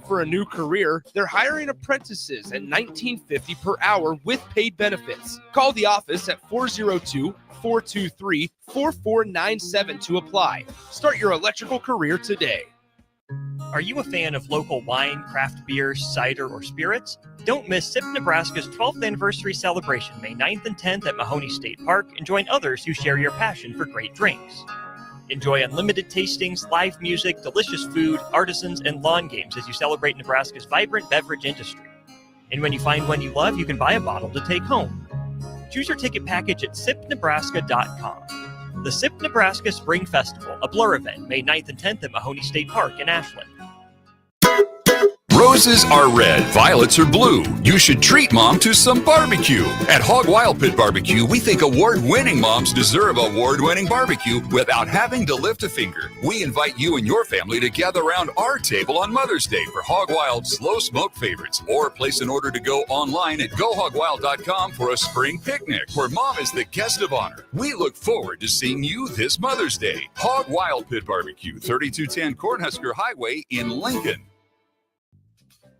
for a new career, they're hiring apprentices at $19.50 per hour with paid benefits. Call the office at 402-423-4497 to apply. Start your electrical career today. Are you a fan of local wine, craft beer, cider, or spirits? Don't miss SIP Nebraska's 12th anniversary celebration May 9th and 10th at Mahoney State Park and join others who share your passion for great drinks. Enjoy unlimited tastings, live music, delicious food, artisans, and lawn games as you celebrate Nebraska's vibrant beverage industry. And when you find one you love, you can buy a bottle to take home. Choose your ticket package at sipnebraska.com. The SIP Nebraska Spring Festival, a Blur event, May 9th and 10th at Mahoney State Park in Ashland. Roses are red, violets are blue. You should treat mom to some barbecue. At Hog Wild Pit Barbecue, we think award-winning moms deserve award-winning barbecue without having to lift a finger. We invite you and your family to gather around our table on Mother's Day for Hog Wild slow smoke favorites, or place an order to go online at gohogwild.com for a spring picnic where mom is the guest of honor. We look forward to seeing you this Mother's Day. Hog Wild Pit Barbecue, 3210 Cornhusker Highway in Lincoln.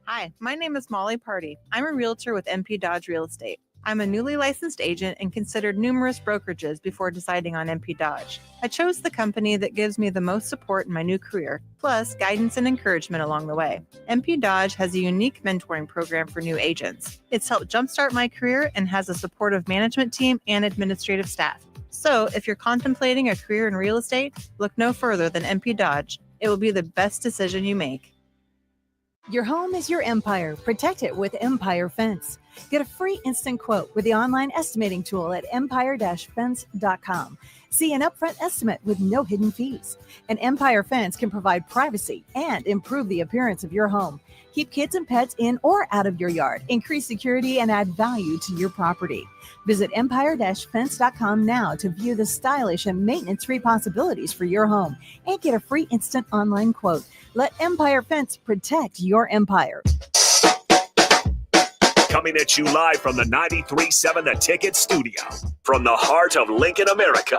Hi, my name is Molly Party. I'm a realtor with MP Dodge Real Estate. I'm a newly licensed agent and considered numerous brokerages before deciding on MP Dodge. I chose the company that gives me the most support in my new career, plus guidance and encouragement along the way. MP Dodge has a unique mentoring program for new agents. It's helped jumpstart my career and has a supportive management team and administrative staff. So if you're contemplating a career in real estate, look no further than MP Dodge. It will be the best decision you make. Your home is your empire. Protect it with Empire Fence. Get a free instant quote with the online estimating tool at empire-fence.com. See an upfront estimate with no hidden fees. An Empire Fence can provide privacy and improve the appearance of your home. Keep kids and pets in or out of your yard. Increase security and add value to your property. Visit empire-fence.com now to view the stylish and maintenance-free possibilities for your home and get a free instant online quote. Let Empire Fence protect your empire. Coming at you live from the 93.7 The Ticket studio, from the heart of Lincoln, America.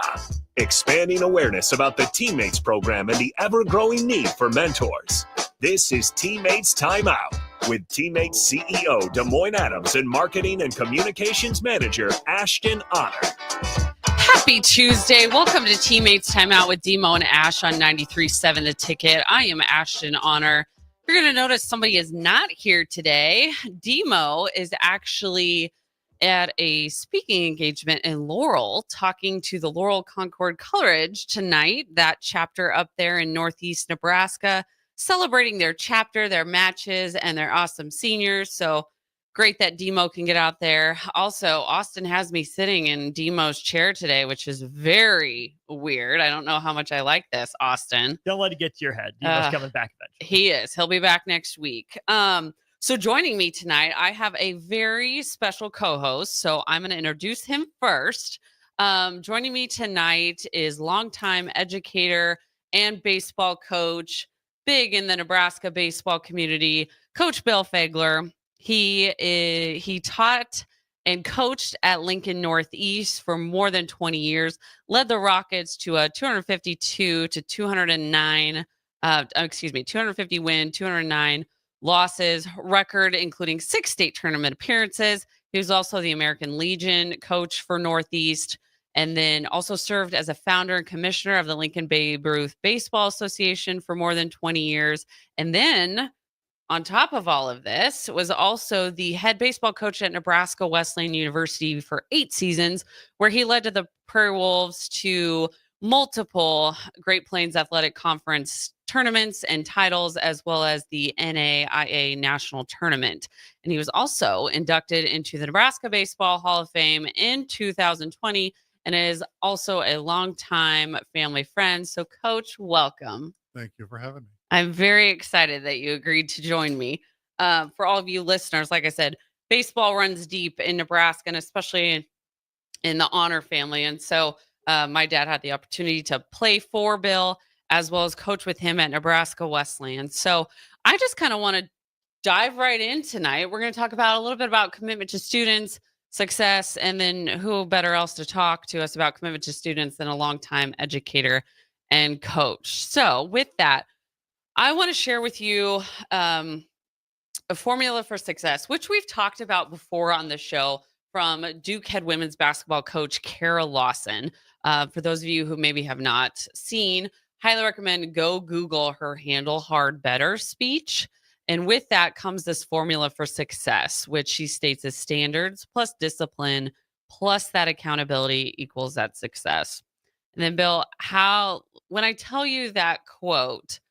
Expanding awareness about the TeamMates program and the ever-growing need for mentors. This is TeamMates Timeout with TeamMates CEO Des Moines Adams and Marketing and Communications Manager Ashton Honnor. Happy Tuesday. Welcome to TeamMates Timeout with Demo and Ash on 93.7 The Ticket. I am Ashton Honnor. You're going to notice somebody is not here today. Demo is actually at a speaking engagement in Laurel, talking to the Laurel Concord Coleridge tonight, that chapter up there in Northeast Nebraska, celebrating their chapter, their matches, and their awesome seniors. So great that Demo can get out there. Also, Austin has me sitting in Demo's chair today, which is very weird. I don't know how much I like this, Austin. Don't let it get to your head. Demo's coming back eventually. He is. He'll be back next week. So joining me tonight, I have a very special co-host. So I'm going to introduce him first. Joining me tonight is longtime educator and baseball coach, big in the Nebraska baseball community, Coach Bill Fagler. He taught and coached at Lincoln Northeast for more than 20 years, led the Rockets to a 250 win, 209 losses record, including 6 state tournament appearances. He was also the American Legion coach for Northeast, and then also served as a founder and commissioner of the Lincoln Babe Ruth Baseball Association for more than 20 years. And then on top of all of this, was also the head baseball coach at Nebraska Wesleyan University for 8 seasons, where he led to the Prairie Wolves to multiple Great Plains Athletic Conference tournaments and titles, as well as the NAIA National Tournament. And he was also inducted into the Nebraska Baseball Hall of Fame in 2020 and is also a longtime family friend. So, Coach, welcome. Thank you for having me. I'm very excited that you agreed to join me. For all of you listeners, like I said, baseball runs deep in Nebraska, and especially in the Honor family. And so my dad had the opportunity to play for Bill as well as coach with him at Nebraska Wesleyan. So I just kind of want to dive right in tonight. We're going to talk about a little bit about commitment to students, success, and then who better else to talk to us about commitment to students than a longtime educator and coach. So with that, I want to share with you a formula for success, which we've talked about before on the show from Duke head women's basketball coach Kara Lawson. For those of you who maybe have not seen, highly recommend go Google her Handle Hard Better speech. And with that comes this formula for success, which she states is standards plus discipline plus that accountability equals that success. And then, Bill, when I tell you that quote,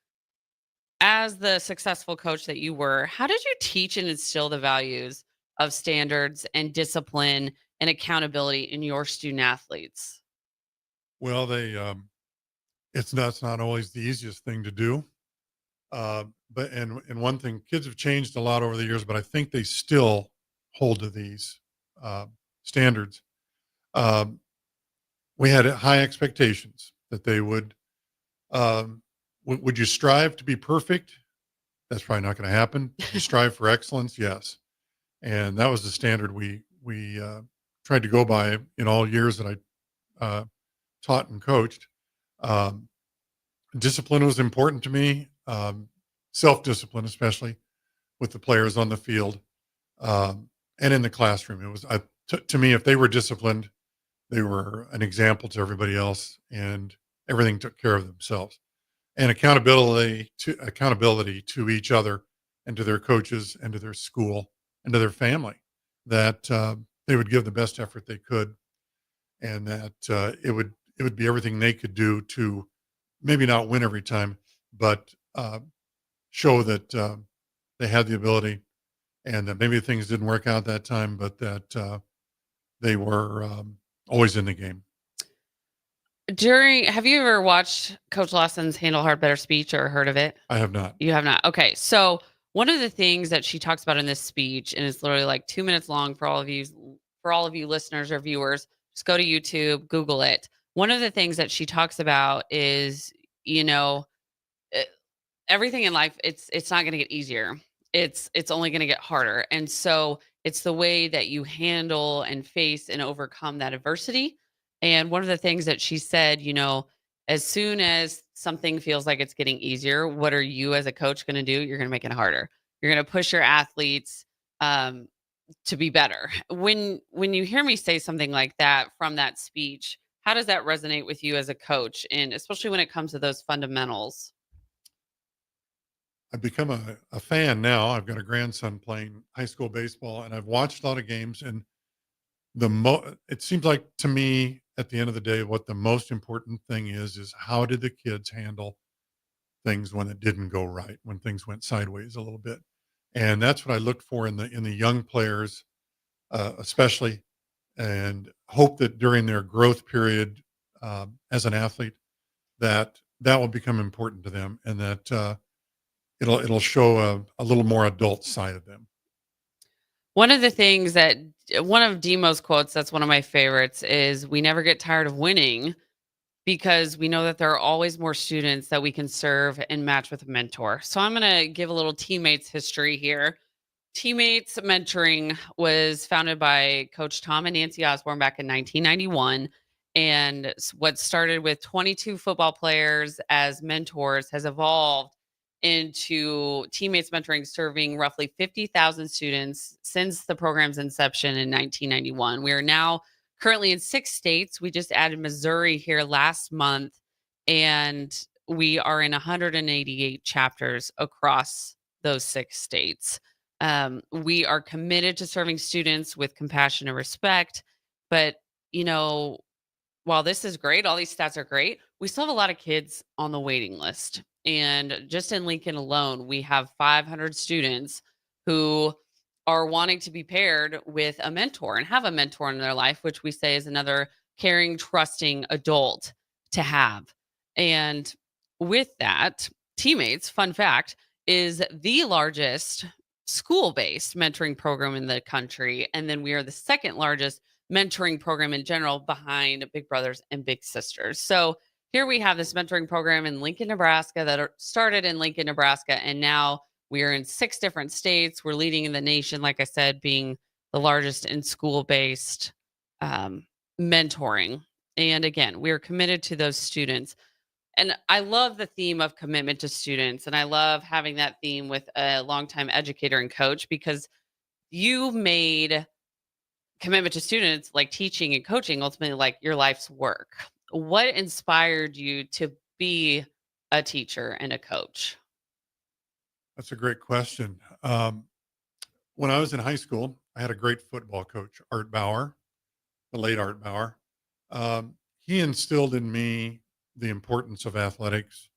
as the successful coach that you were, how did you teach and instill the values of standards and discipline and accountability in your student athletes? Well, that's not always the easiest thing to do. But one thing, kids have changed a lot over the years, but I think they still hold to these standards. We had high expectations that they would. Would you strive to be perfect? That's probably not going to happen. Would you strive for excellence? Yes. And that was the standard we tried to go by in all years that I taught and coached. Discipline was important to me. Self-discipline, especially with the players on the field and in the classroom. It was to me, if they were disciplined, they were an example to everybody else, and everything took care of themselves. And accountability to each other and to their coaches and to their school and to their family, that they would give the best effort they could, and that it would be everything they could do to maybe not win every time, but show that they had the ability, and that maybe things didn't work out that time, but that they were always in the game. Have you ever watched Coach Lawson's Handle Hard Better speech or heard of it? I have not. You have not. Okay. So one of the things that she talks about in this speech, and it's literally like 2 minutes long for all of you listeners or viewers, just go to YouTube, Google it. One of the things that she talks about is, everything in life, it's not going to get easier. It's only going to get harder. And so it's the way that you handle and face and overcome that adversity. And one of the things that she said, as soon as something feels like it's getting easier, what are you as a coach going to do? You're going to make it harder. You're going to push your athletes to be better. When you hear me say something like that from that speech, how does that resonate with you as a coach? And especially when it comes to those fundamentals? I've become a fan now. I've got a grandson playing high school baseball, and I've watched a lot of games. And it seems like to me, at the end of the day, what the most important thing is how did the kids handle things when it didn't go right, when things went sideways a little bit. And that's what I looked for in the young players, especially, and hope that during their growth period as an athlete, that will become important to them, and that it'll show a little more adult side of them. One of Demo's quotes, that's one of my favorites, is we never get tired of winning because we know that there are always more students that we can serve and match with a mentor. So I'm going to give a little TeamMates history here. TeamMates Mentoring was founded by Coach Tom and Nancy Osborne back in 1991. And what started with 22 football players as mentors has evolved into TeamMates Mentoring, serving roughly 50,000 students since the program's inception in 1991. We are now currently in 6 states. We just added Missouri here last month, and we are in 188 chapters across those 6 states. We are committed to serving students with compassion and respect. But, while this is great, all these stats are great, we still have a lot of kids on the waiting list. And just in Lincoln alone, we have 500 students who are wanting to be paired with a mentor and have a mentor in their life, which we say is another caring, trusting adult to have. And with that, TeamMates, fun fact, is the largest school-based mentoring program in the country. And then we are the second largest mentoring program in general, behind Big Brothers and Big Sisters. So here we have this mentoring program in Lincoln, Nebraska that started in Lincoln, Nebraska, and now we are in 6 different states. We're leading in the nation, like I said, being the largest in school-based mentoring. And again, we are committed to those students. And I love the theme of commitment to students. And I love having that theme with a longtime educator and coach, because you made commitment to students, like teaching and coaching, ultimately like your life's work. What inspired you to be a teacher and a coach? That's a great question. When I was in high school, I had a great football coach, Art Bauer, the late Art Bauer. He instilled in me the importance of athletics,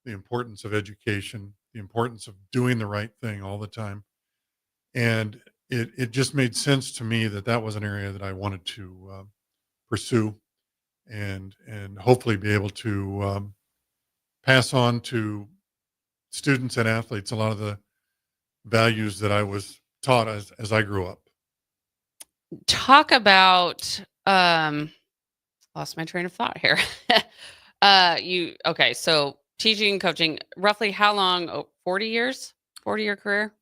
the importance of education, the importance of doing the right thing all the time. And it just made sense to me that that was an area that I wanted to pursue and hopefully be able to pass on to students and athletes a lot of the values that I was taught as I grew up. Talk about lost my train of thought here. Okay, so teaching and coaching, roughly how long? 40 years? 40-year career?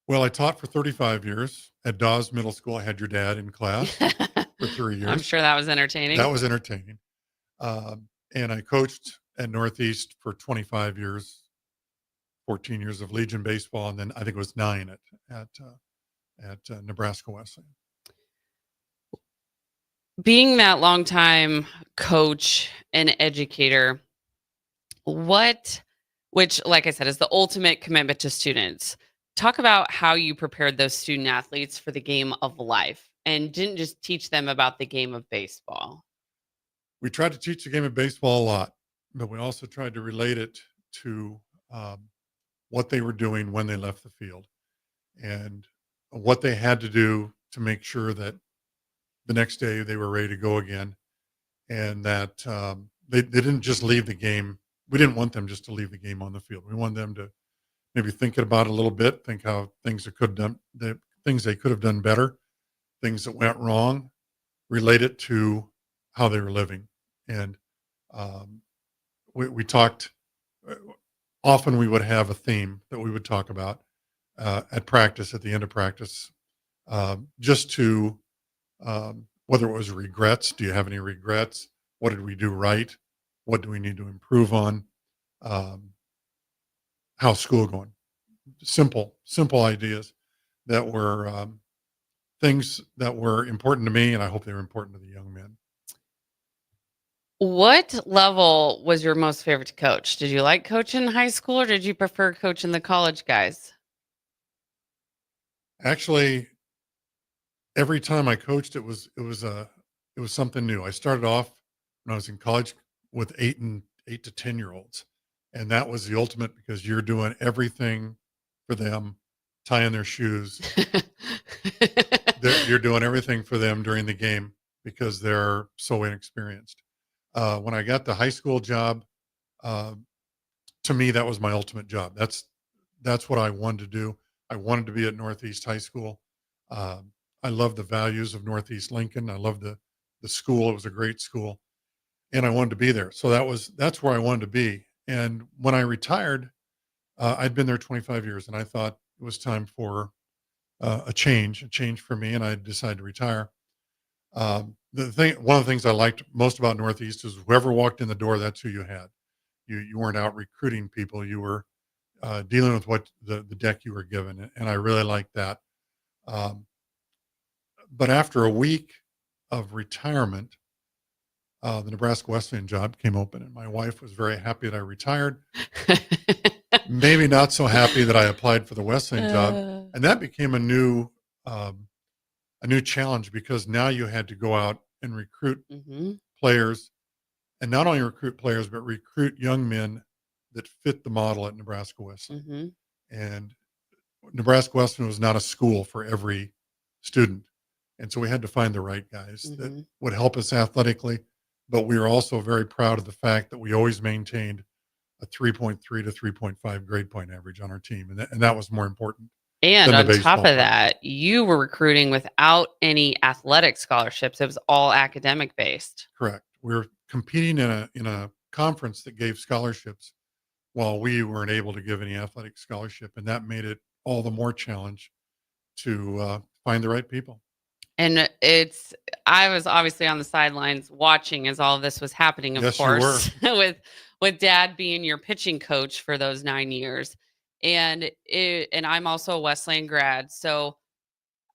Well, I taught for 35 years at Dawes Middle School. I had your dad in class for 3 years. I'm sure that was entertaining. That was entertaining. And I coached at Northeast for 25 years, 14 years of Legion baseball, and then I think it was 9 at Nebraska Wesleyan. Being that longtime coach and educator, which, like I said, is the ultimate commitment to students. Talk about how you prepared those student athletes for the game of life and didn't just teach them about the game of baseball. We tried to teach the game of baseball a lot, but we also tried to relate it to what they were doing when they left the field and what they had to do to make sure that the next day they were ready to go again, and that they didn't just leave the game. We didn't want them just to leave the game on the field. We wanted them to maybe think about it a little bit, think how things they could have done better, things that went wrong, relate it to how they were living. And we talked, often we would have a theme that we would talk about at practice, at the end of practice, just to, whether it was regrets. Do you have any regrets? What did we do right? What do we need to improve on? How's school going? Simple ideas that were things that were important to me, and I hope they were important to the young men. What level was your most favorite to coach? Did you like coaching in high school, or did you prefer coaching the college guys? Actually, every time I coached, it was something new. I started off when I was in college with 8 to 10-year-olds, and that was the ultimate, because you're doing everything for them, tying their shoes. You're doing everything for them during the game because they're so inexperienced. When I got the high school job, to me, that was my ultimate job. That's what I wanted to do. I wanted to be at Northeast High School. I love the values of Northeast Lincoln. I love the school. It was a great school, and I wanted to be there. So that's where I wanted to be. And when I retired, I'd been there 25 years, and I thought it was time for a change for me, and I decided to retire. One of the things I liked most about Northeast is whoever walked in the door, that's who you had. You weren't out recruiting people. You were dealing with what the deck you were given, and I really liked that. But after a week of retirement, the Nebraska Wesleyan job came open, and my wife was very happy that I retired. Maybe not so happy that I applied for the Wesleyan job, and that became a new challenge, because now you had to go out and recruit players, and not only recruit players, but recruit young men that fit the model at Nebraska Wesleyan. And Nebraska Wesleyan was not a school for every student, and so we had to find the right guys that would help us athletically. But we were also very proud of the fact that we always maintained a 3.3 to 3.5 grade point average on our team, and that was more important. And on top of that, you were recruiting without any athletic scholarships. It was all academic based. Correct. We were competing in a conference that gave scholarships, while we weren't able to give any athletic scholarship, and that made it all the more challenge to find the right people. And I was obviously on the sidelines watching as all of this was happening, of Yes, course, with with dad being your pitching coach for those 9 years. And I'm also a Westland grad. So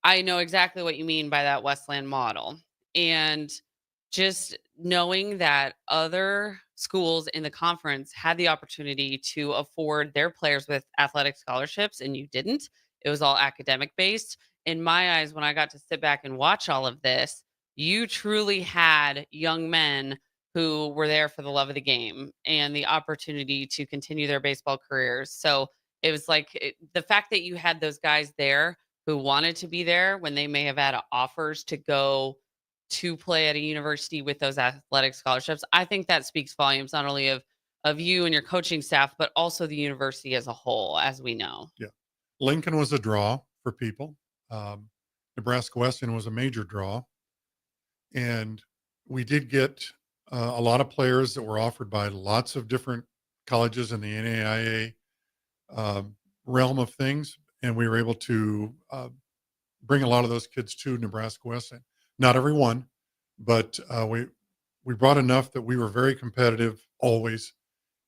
I know exactly what you mean by that Westland model. And just knowing that other schools in the conference had the opportunity to afford their players with athletic scholarships and you didn't, it was all academic based. In my eyes, when I got to sit back and watch all of this, you truly had young men who were there for the love of the game and the opportunity to continue their baseball careers. So it was like the fact that you had those guys there who wanted to be there when they may have had offers to go to play at a university with those athletic scholarships. I think that speaks volumes not only of you and your coaching staff, but also the university as a whole, as we know. Yeah. Lincoln was a draw for people. Nebraska Wesleyan was a major draw. And we did get a lot of players that were offered by lots of different colleges in the NAIA realm of things. And we were able to bring a lot of those kids to Nebraska Wesleyan. Not every one, but we brought enough that we were very competitive always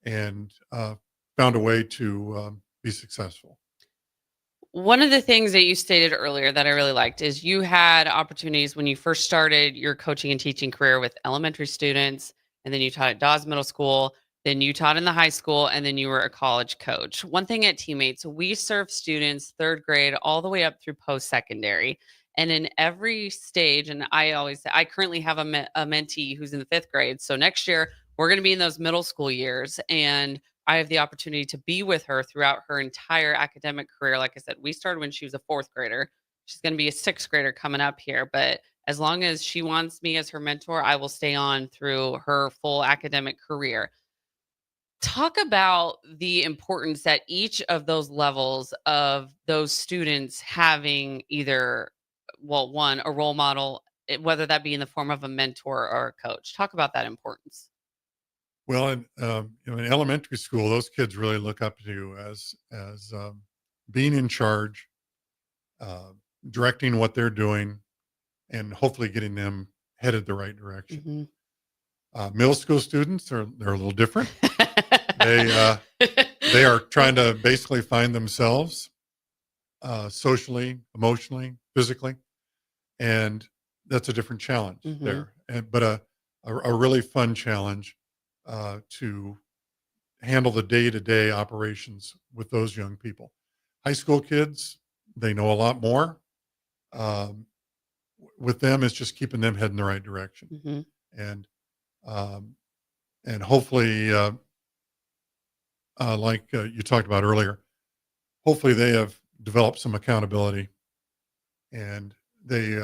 and found a way to be successful. One of the things that you stated earlier that I really liked is you had opportunities when you first started your coaching and teaching career with elementary students, and then you taught at Dawes Middle School, then you taught in the high school, and then you were a college coach. One thing at TeamMates, we serve students third grade all the way up through post-secondary. And in every stage, and I always say, I currently have a mentee who's in the fifth grade. So next year, we're going to be in those middle school years. And I have the opportunity to be with her throughout her entire academic career. Like I said, we started when she was a fourth grader. She's going to be a sixth grader coming up here. But as long as she wants me as her mentor, I will stay on through her full academic career. Talk about the importance that each of those levels of those students having either, well, one, a role model, whether that be in the form of a mentor or a coach. Talk about that importance. Well, in elementary school, those kids really look up to you as being in charge, directing what they're doing, and hopefully getting them headed the right direction. Mm-hmm. Middle school students they're a little different. They are trying to basically find themselves socially, emotionally, physically, and that's a different challenge there. But a really fun challenge to handle the day-to-day operations with those young people. High school kids, they know a lot more. With them, it's just keeping them heading the right direction, and hopefully, like you talked about earlier, hopefully they have developed some accountability, and they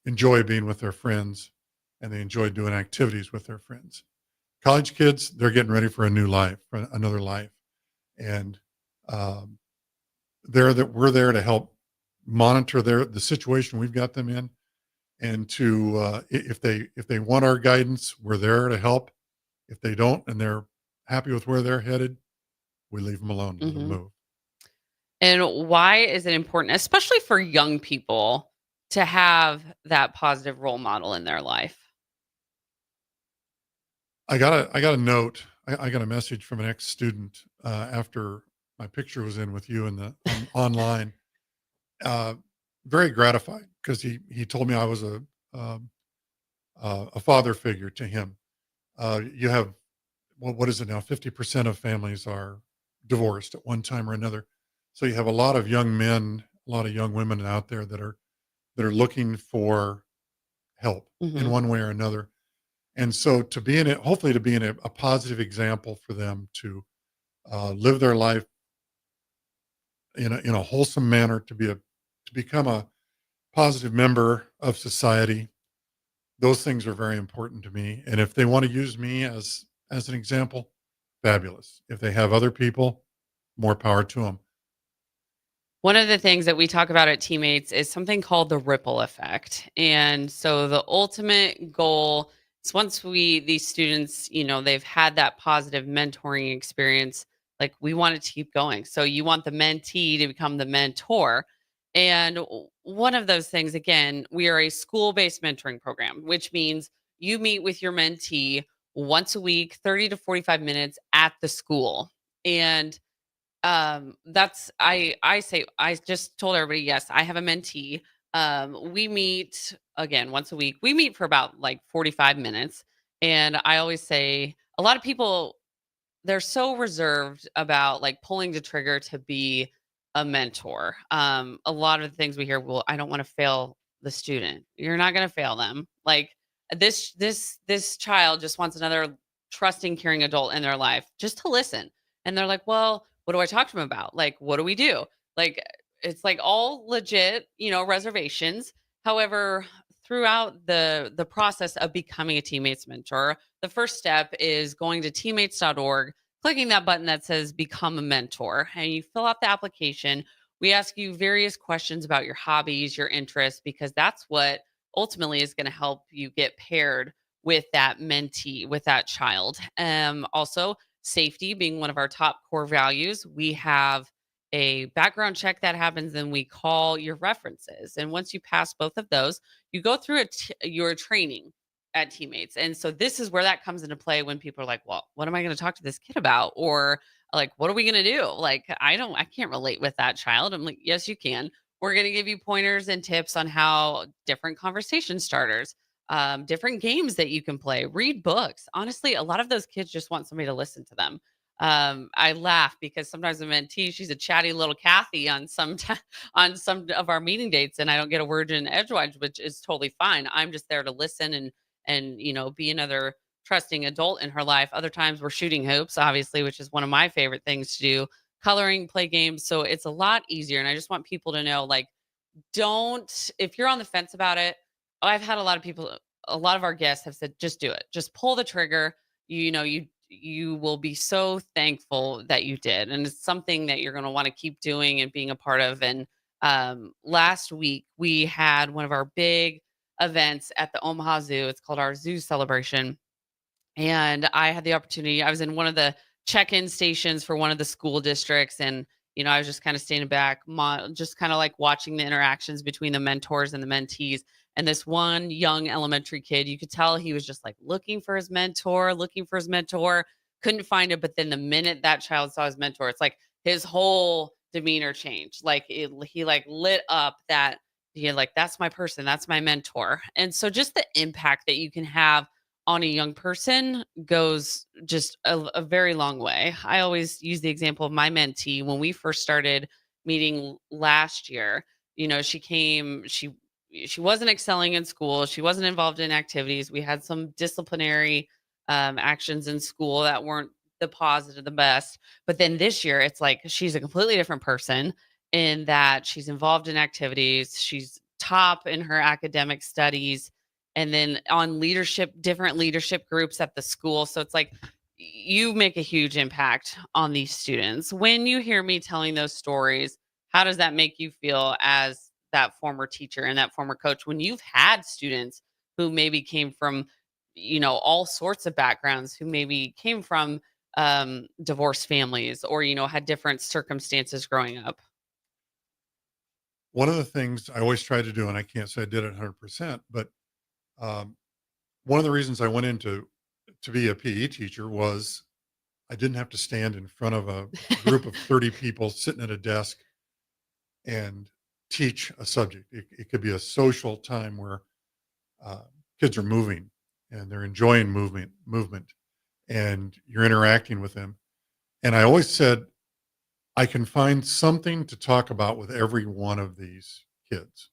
enjoy being with their friends, and they enjoy doing activities with their friends. College kids, they're getting ready for a new life, for another life. And we're there to help monitor the situation we've got them in. And to, if they want our guidance, we're there to help. If they don't, and they're happy with where they're headed, we leave them alone, let them move. And why is it important, especially for young people, to have that positive role model in their life? I got a note. I got a message from an ex-student after my picture was in with you in online. Very gratified because he told me I was a father figure to him. You have what is it now? 50% of families are divorced at one time or another. So you have a lot of young men, a lot of young women out there that are looking for help in one way or another. And so to be in it, hopefully to be in a positive example for them to live their life in a wholesome manner, to become a positive member of society. Those things are very important to me. And if they want to use me as an example, fabulous. If they have other people, more power to them. One of the things that we talk about at TeamMates is something called the ripple effect. And so the ultimate goal is once these students, they've had that positive mentoring experience, like we want it to keep going. So you want the mentee to become the mentor. And one of those things, again, we are a school-based mentoring program, which means you meet with your mentee once a week, 30 to 45 minutes at the school. And that's I just told everybody, yes, I have a mentee. We meet again once a week. We meet for about like 45 minutes. And I always say a lot of people, they're so reserved about like pulling the trigger to be a mentor. A lot of the things we hear, well, I don't want to fail the student. You're not going to fail them. Like this child just wants another trusting, caring adult in their life just to listen. And they're like, well, what do I talk to them about? Like, what do we do? Like, it's like all legit, reservations. However, throughout the process of becoming a teammates mentor, the first step is going to teammates.org, clicking that button that says become a mentor, and you fill out the application. We ask you various questions about your hobbies, your interests, because that's what ultimately is going to help you get paired with that mentee, with that child. Also, safety being one of our top core values. We have a background check that happens, and we call your references. And once you pass both of those, you go through your training at teammates. And so this is where that comes into play when people are like, well, what am I going to talk to this kid about? Or like, what are we going to do? Like, I can't relate with that child. I'm like, yes, you can. We're going to give you pointers and tips on how different conversation starters, different games that you can play, read books. Honestly, a lot of those kids just want somebody to listen to them. I laugh because sometimes a mentee, she's a chatty little Kathy on on some of our meeting dates, and I don't get a word in edgewise, which is totally fine. I'm just there to listen and be another trusting adult in her life. Other times we're shooting hoops, obviously, which is one of my favorite things to do, coloring, play games. So it's a lot easier. And I just want people to know, like, if you're on the fence about it, I've had a lot of people, a lot of our guests have said, just do it. Just pull the trigger. You will be so thankful that you did. And it's something that you're going to want to keep doing and being a part of. And last week we had one of our big events at the Omaha Zoo. It's called our Zoo Celebration. And I had the opportunity, I was in one of the check-in stations for one of the school districts. And, I was just kind of standing back, just kind of like watching the interactions between the mentors and the mentees. And this one young elementary kid, you could tell he was just like looking for his mentor, couldn't find it. But then the minute that child saw his mentor, it's like his whole demeanor changed. Like he like lit up that like, that's my person, that's my mentor. And so just the impact that you can have on a young person goes just a very long way. I always use the example of my mentee. When we first started meeting last year, she wasn't excelling in school. She wasn't involved in activities. We had some disciplinary actions in school that weren't the positive, the best. But then this year, it's like she's a completely different person in that she's involved in activities. She's top in her academic studies, and then on different leadership groups at the school. So it's like you make a huge impact on these students. When you hear me telling those stories, how does that make you feel as that former teacher and that former coach, when you've had students who maybe came from, all sorts of backgrounds, who maybe came from divorced families or, had different circumstances growing up? One of the things I always try to do, and I can't say I did it 100%, but one of the reasons I went into to be a PE teacher was I didn't have to stand in front of a group of 30 people sitting at a desk and teach a subject. It could be a social time where kids are moving and they're enjoying movement, and you're interacting with them. And I always said, I can find something to talk about with every one of these kids.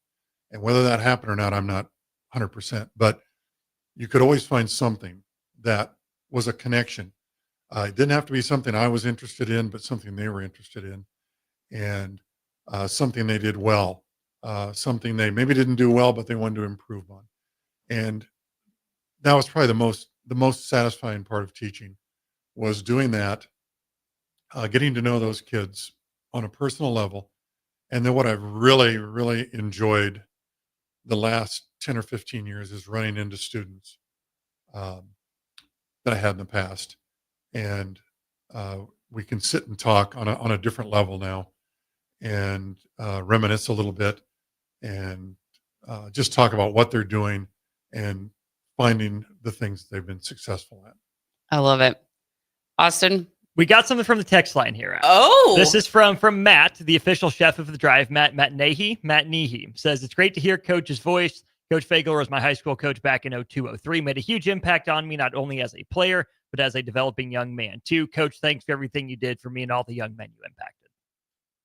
And whether that happened or not, I'm not 100%, but you could always find something that was a connection. It didn't have to be something I was interested in, but something they were interested in, and something they did well, something they maybe didn't do well, but they wanted to improve on. And that was probably the most satisfying part of teaching, was doing that, getting to know those kids on a personal level. And then what I've really, really enjoyed the last 10 or 15 years is running into students that I had in the past. And we can sit and talk on a different level now, and reminisce a little bit, and just talk about what they're doing and finding the things they've been successful at. I love it. Austin? We got something from the text line here. Oh! This is from Matt, the official chef of the drive, Matt Nahi. Matt Nehe says, it's great to hear Coach's voice. Coach Fagler was my high school coach back in 02-03, made a huge impact on me, not only as a player, but as a developing young man, too. Coach, thanks for everything you did for me and all the young men you impacted.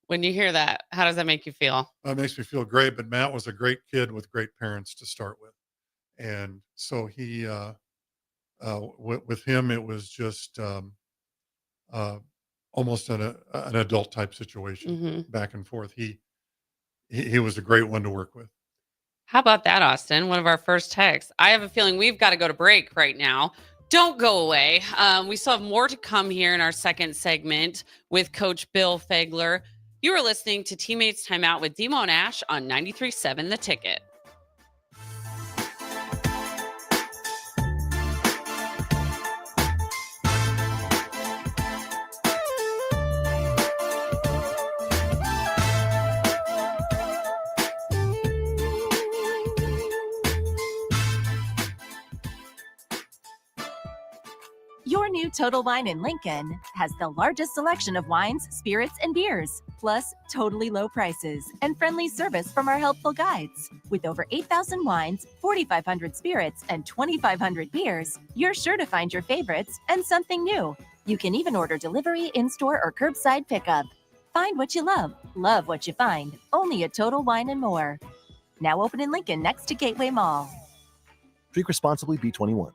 When you hear that, how does that make you feel? It makes me feel great, but Matt was a great kid with great parents to start with. And so he, with him, it was just almost an adult type situation, back and forth. He was a great one to work with. How about that, Austin? One of our first texts. I have a feeling we've got to go to break right now. Don't go away. We still have more to come here in our second segment with Coach Bill Fagler. You are listening to Teammates Timeout with Demo and Ash on 93.7 The Ticket. Your new Total Wine in Lincoln has the largest selection of wines, spirits, and beers, plus totally low prices and friendly service from our helpful guides. With over 8,000 wines, 4,500 spirits, and 2,500 beers, you're sure to find your favorites and something new. You can even order delivery, in-store, or curbside pickup. Find what you love what you find, only at Total Wine and More. Now open in Lincoln next to Gateway Mall. Drink responsibly, B21.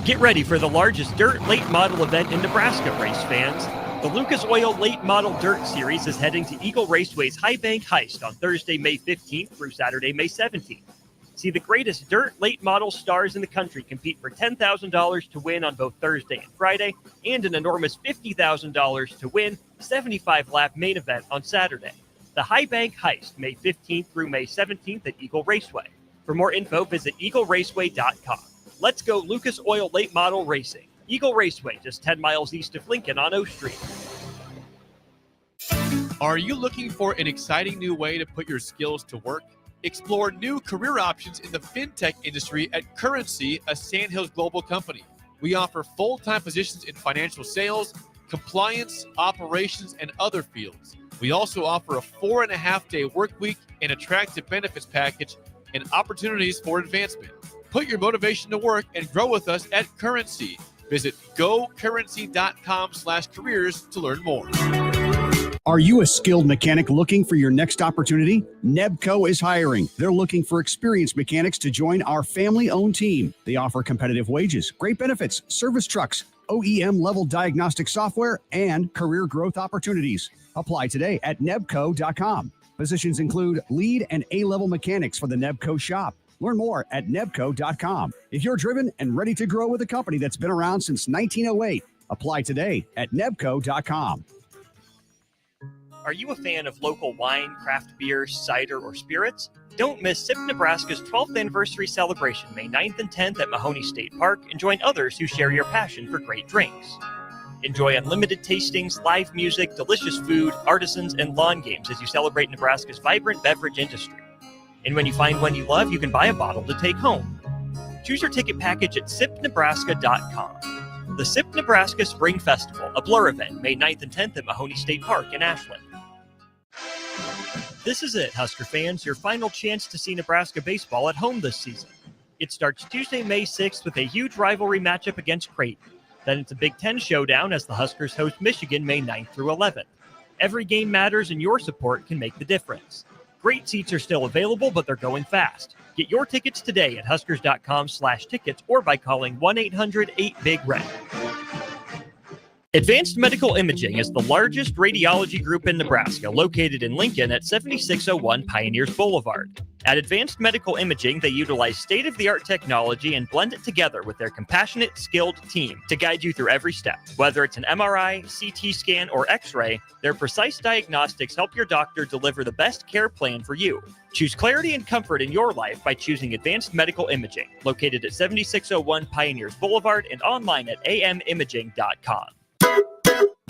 Get ready for the largest dirt late model event in Nebraska, race fans. The Lucas Oil Late Model Dirt Series is heading to Eagle Raceway's High Bank Heist on Thursday, May 15th through Saturday, May 17th. See the greatest dirt late model stars in the country compete for $10,000 to win on both Thursday and Friday, and an enormous $50,000 to win 75-lap main event on Saturday. The High Bank Heist, May 15th through May 17th at Eagle Raceway. For more info, visit eagleraceway.com. Let's go Lucas Oil Late Model Racing. Eagle Raceway, just 10 miles east of Lincoln on O Street. Are you looking for an exciting new way to put your skills to work? Explore new career options in the fintech industry at Currency, a Sandhills global company. We offer full-time positions in financial sales, compliance, operations, and other fields. We also offer a 4.5-day work week, an attractive benefits package, and opportunities for advancement. Put your motivation to work and grow with us at Currency. Visit gocurrency.com/careers to learn more. Are you a skilled mechanic looking for your next opportunity? Nebco is hiring. They're looking for experienced mechanics to join our family-owned team. They offer competitive wages, great benefits, service trucks, OEM-level diagnostic software, and career growth opportunities. Apply today at nebco.com. Positions include lead and A-level mechanics for the Nebco shop. Learn more at nebco.com. If you're driven and ready to grow with a company that's been around since 1908, apply today at nebco.com. Are you a fan of local wine, craft beer, cider, or spirits? Don't miss SIP Nebraska's 12th anniversary celebration, May 9th and 10th at Mahoney State Park, and join others who share your passion for great drinks. Enjoy unlimited tastings, live music, delicious food, artisans, and lawn games as you celebrate Nebraska's vibrant beverage industry. And when you find one you love, you can buy a bottle to take home. Choose your ticket package at sipnebraska.com. The SIP Nebraska Spring Festival, a Blur event, May 9th and 10th at Mahoney State Park in Ashland. This is it, Husker fans, your final chance to see Nebraska baseball at home this season. It starts Tuesday, May 6th with a huge rivalry matchup against Creighton. Then it's a Big Ten showdown as the Huskers host Michigan May 9th through 11th. Every game matters and your support can make the difference. Great seats are still available, but they're going fast. Get your tickets today at huskers.com/tickets or by calling 1-800-8-BIG-RED. Advanced Medical Imaging is the largest radiology group in Nebraska, located in Lincoln at 7601 Pioneers Boulevard. At Advanced Medical Imaging, they utilize state-of-the-art technology and blend it together with their compassionate, skilled team to guide you through every step. Whether it's an MRI, CT scan, or X-ray, their precise diagnostics help your doctor deliver the best care plan for you. Choose clarity and comfort in your life by choosing Advanced Medical Imaging, located at 7601 Pioneers Boulevard and online at amimaging.com.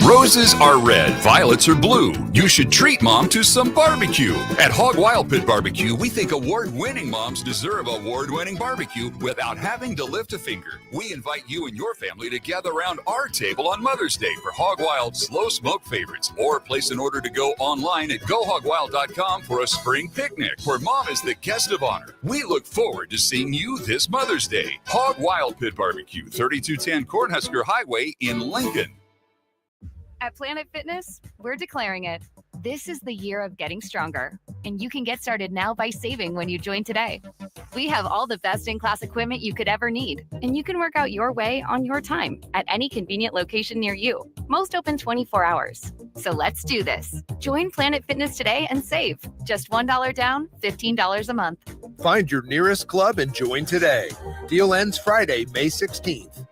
Roses are red, violets are blue. You should treat mom to some barbecue. At Hog Wild Pit Barbecue, we think award-winning moms deserve award-winning barbecue without having to lift a finger. We invite you and your family to gather around our table on Mother's Day for Hog Wild slow smoke favorites, or place an order to go online at gohogwild.com for a spring picnic where mom is the guest of honor. We look forward to seeing you this Mother's Day. Hog Wild Pit Barbecue, 3210 Cornhusker Highway in Lincoln. At Planet Fitness, we're declaring it. This is the year of getting stronger, and you can get started now by saving when you join today. We have all the best-in-class equipment you could ever need, and you can work out your way on your time at any convenient location near you. Most open 24 hours. So let's do this. Join Planet Fitness today and save. Just $1 down, $15 a month. Find your nearest club and join today. Deal ends Friday, May 16th.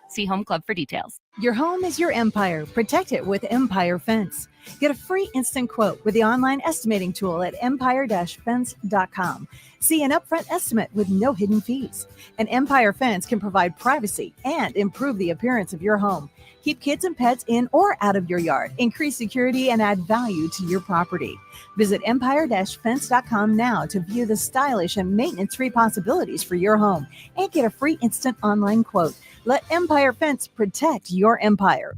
See Home Club for details. Your home is your empire. Protect it with Empire Fence. Get a free instant quote with the online estimating tool at empire-fence.com. See an upfront estimate with no hidden fees. An Empire Fence can provide privacy and improve the appearance of your home. Keep kids and pets in or out of your yard. Increase security and add value to your property. Visit empire-fence.com now to view the stylish and maintenance-free possibilities for your home and get a free instant online quote. Let Empire Fence protect your empire.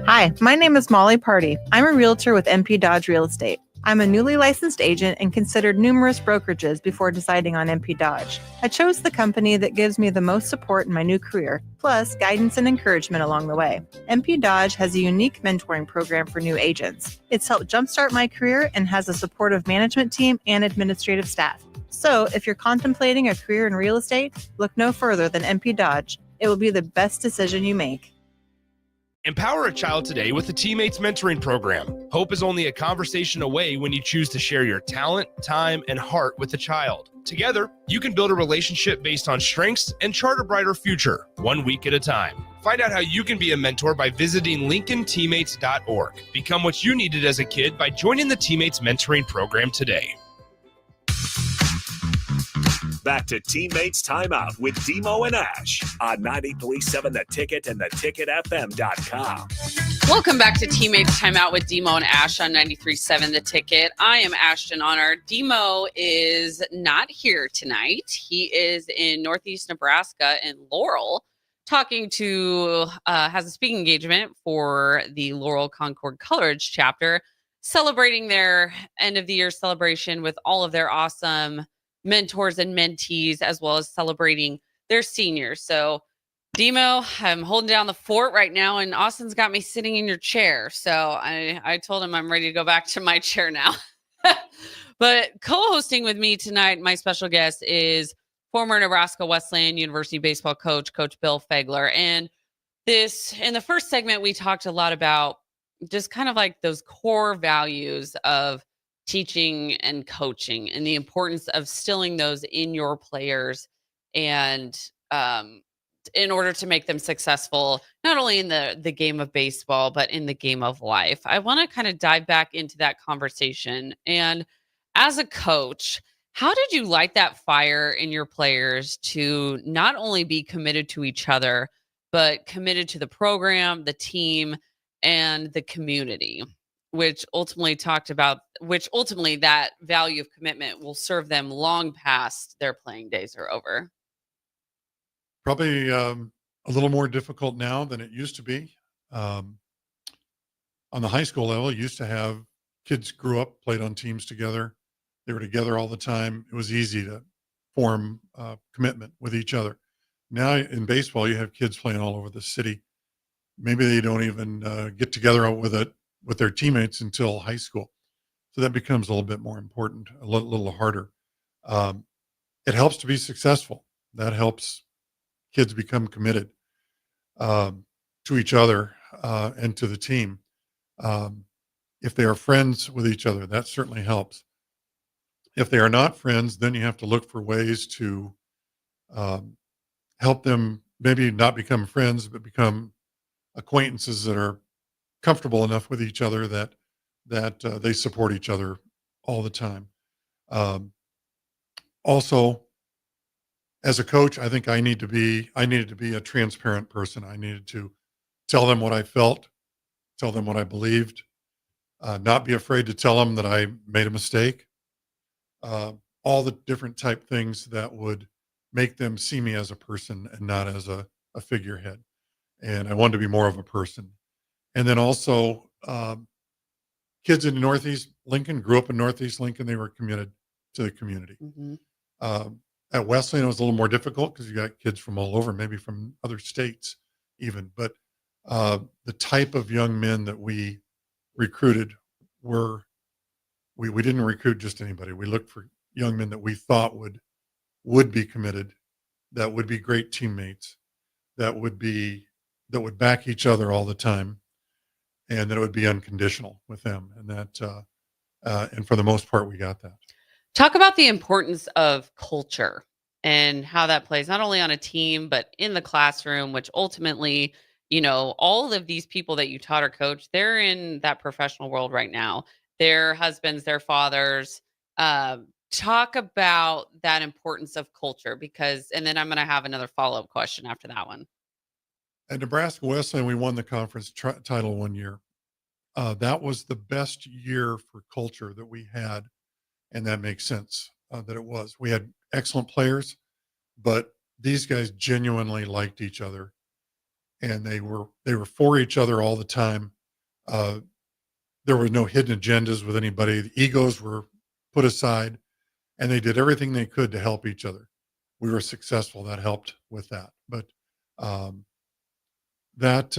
Hi, my name is Molly Party. I'm a realtor with MP Dodge Real Estate. I'm a newly licensed agent and considered numerous brokerages before deciding on MP Dodge. I chose the company that gives me the most support in my new career, plus guidance and encouragement along the way. MP Dodge has a unique mentoring program for new agents. It's helped jumpstart my career and has a supportive management team and administrative staff. So if you're contemplating a career in real estate, look no further than MP Dodge. It will be the best decision you make. Empower a child today with the TeamMates mentoring program. Hope is only a conversation away when you choose to share your talent, time, and heart with the child. Together, you can build a relationship based on strengths and chart a brighter future, 1 week at a time. Find out how you can be a mentor by visiting LincolnTeammates.org. Become what you needed as a kid by joining the TeamMates mentoring program today. Back to Teammates Timeout with Demo and Ash on 93.7 The Ticket and theticketfm.com. Welcome back to Teammates Timeout with Demo and Ash on 93.7 The Ticket. I am Ashton Honnor. Demo is not here tonight. He is in Northeast Nebraska in Laurel, talking to, has a speaking engagement for the Laurel Concord Coleridge chapter, celebrating their end of the year celebration with all of their awesome mentors and mentees, as well as celebrating their seniors. So Demo, I'm holding down the fort right now, and Austin's got me sitting in your chair. So I told him I'm ready to go back to my chair now. But co-hosting with me tonight, my special guest is former Nebraska Wesleyan University baseball coach, Coach Bill Fagler. And in the first segment, we talked a lot about just kind of like those core values of teaching and coaching and the importance of instilling those in your players and in order to make them successful, not only in the game of baseball, but in the game of life. I want to kind of dive back into that conversation. And as a coach, how did you light that fire in your players to not only be committed to each other, but committed to the program, the team, and the community? Which ultimately that value of commitment will serve them long past their playing days are over. Probably a little more difficult now than it used to be. On the high school level, you used to have kids grew up, played on teams together. They were together all the time. It was easy to form commitment with each other. Now in baseball, you have kids playing all over the city. Maybe they don't even get together with their teammates until high school. So that becomes a little bit more important, a little harder. It helps to be successful. That helps kids become committed to each other and to the team. If they are friends with each other, that certainly helps. If they are not friends, then you have to look for ways to help them maybe not become friends, but become acquaintances that are comfortable enough with each other that they support each other all the time. Also, as a coach, I think I needed to be a transparent person. I needed to tell them what I felt, tell them what I believed, not be afraid to tell them that I made a mistake, all the different type things that would make them see me as a person and not as a figurehead. And I wanted to be more of a person. And then also, kids in Northeast Lincoln, grew up in Northeast Lincoln, they were committed to the community. At Wesleyan, it was a little more difficult because you got kids from all over, maybe from other states even. But the type of young men that we recruited were, we didn't recruit just anybody. We looked for young men that we thought would be committed, that would be great teammates, that would back each other all the time, and that it would be unconditional with them. And that, and for the most part, we got that. Talk about the importance of culture and how that plays not only on a team, but in the classroom, which ultimately, all of these people that you taught or coached, they're in that professional world right now. Their husbands, their fathers. Talk about that importance of culture and then I'm going to have another follow-up question after that one. At Nebraska Wesleyan, we won the conference title one year. That was the best year for culture that we had. And that makes sense that it was. We had excellent players, but these guys genuinely liked each other, and they were for each other all the time. There were no hidden agendas with anybody. The egos were put aside, and they did everything they could to help each other. We were successful. That helped with that. But that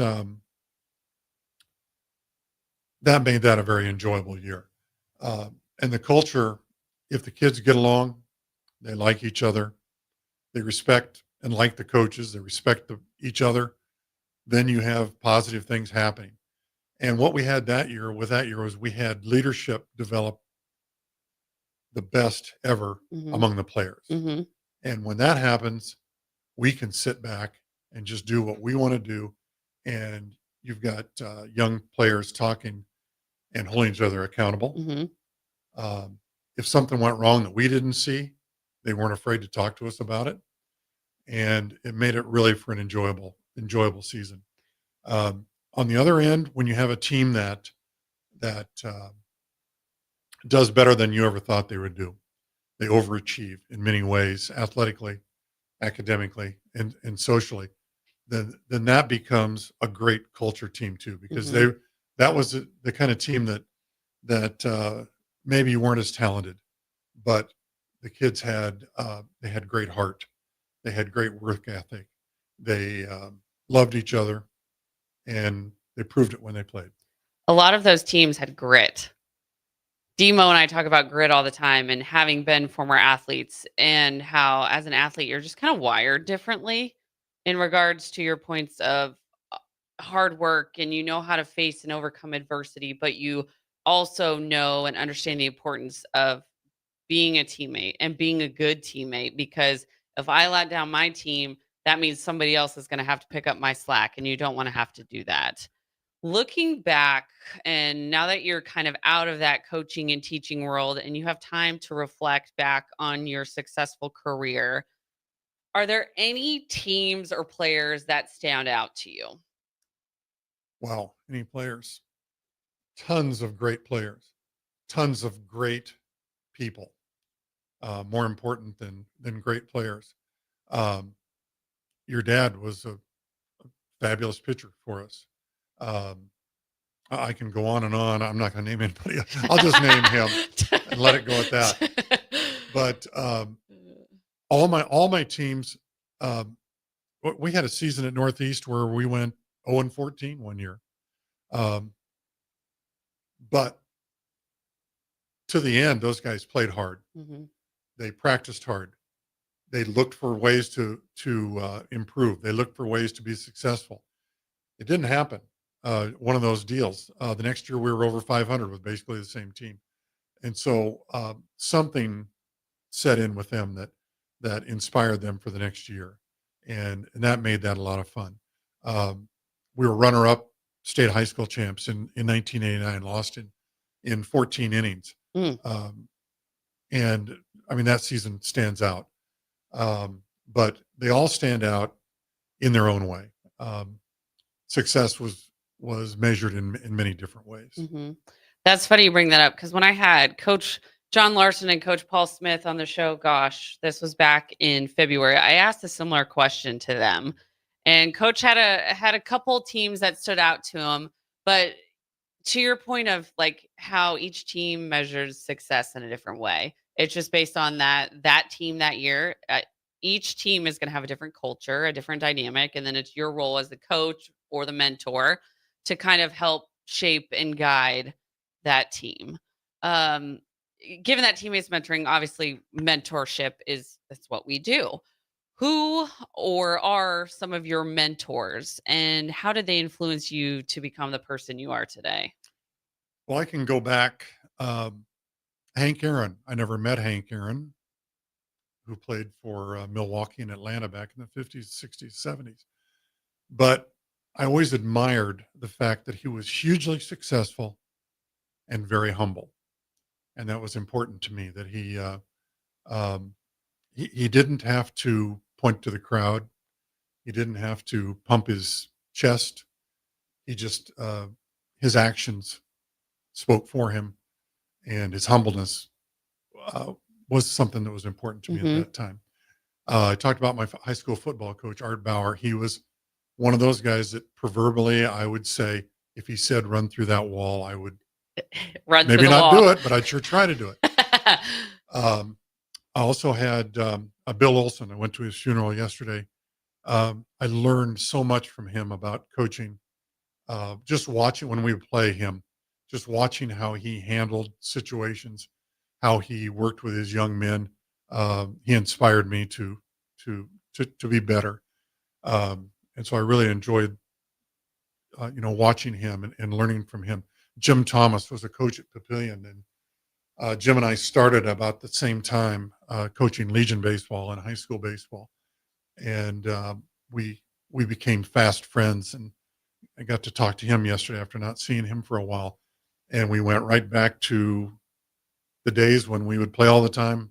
made that a very enjoyable year. And the culture, if the kids get along, they like each other, they respect and like the coaches, they respect each other, then you have positive things happening. And what we had that year was we had leadership develop the best ever among the players. And when that happens, we can sit back and just do what we want to do. And you've got young players talking and holding each other accountable. If something went wrong that we didn't see, they weren't afraid to talk to us about it. And it made it really for an enjoyable season. On the other end, when you have a team that does better than you ever thought they would do, they overachieve in many ways, athletically, academically, and socially, then that becomes a great culture team too, because that was the kind of team that maybe weren't as talented, but the kids had great heart, they had great work ethic, they loved each other, and they proved it when they played. A lot of those teams had grit. Demo and I talk about grit all the time, and having been former athletes, and how as an athlete you're just kind of wired differently in regards to your points of hard work, and you know how to face and overcome adversity, but you also know and understand the importance of being a teammate and being a good teammate, because if I let down my team, that means somebody else is going to have to pick up my slack, and you don't want to have to do that. Looking back, and now that you're kind of out of that coaching and teaching world and you have time to reflect back on your successful career, are there any teams or players that stand out to you? Wow, any players? Tons of great players, tons of great people. More important than great players. Your dad was a fabulous pitcher for us. I can go on and on. I'm not going to name anybody. I'll just name him and let it go at that. But all my teams, we had a season at Northeast where we went 0-14 one year. But to the end, those guys played hard. They practiced hard. They looked for ways to improve. They looked for ways to be successful. It didn't happen. One of those deals. The next year we were over 500 with basically the same team. And so something set in with them that inspired them for the next year. And that made that a lot of fun. We were runner-up state high school champs in 1989, lost in 14 innings. And I mean, that season stands out. But they all stand out in their own way. success was measured in many different ways. Mm-hmm. That's funny you bring that up, because when I had Coach John Larson and Coach Paul Smith on the show, gosh, this was back in February, I asked a similar question to them. And Coach had a couple teams that stood out to him. But to your point of like how each team measures success in a different way, it's just based on that team that year. Each team is going to have a different culture, a different dynamic, and then it's your role as the coach or the mentor to kind of help shape and guide that team. Given that teammates mentoring, obviously mentorship that's what we do. Who or are some of your mentors, and how did they influence you to become the person you are today? Well, I can go back. Hank Aaron. I never met Hank Aaron, who played for Milwaukee and Atlanta back in the 50s, 60s, 70s. But I always admired the fact that he was hugely successful and very humble. And that was important to me, that he didn't have to point to the crowd. He didn't have to pump his chest. He just, his actions spoke for him, and his humbleness was something that was important to me at that time. I talked about my high school football coach, Art Bauer. He was one of those guys that proverbially, I would say, if he said run through that wall, I would Run maybe through the not wall. do it, but I'd sure try to do it. I also had a Bill Olson. I went to his funeral yesterday. I learned so much from him about coaching. Just watching when we would play him, just watching how he handled situations, how he worked with his young men. He inspired me to be better. And so I really enjoyed, watching him and learning from him. Jim Thomas was a coach at Papillion, and Jim and I started about the same time coaching Legion baseball and high school baseball, and we became fast friends. And I got to talk to him yesterday after not seeing him for a while, and we went right back to the days when we would play all the time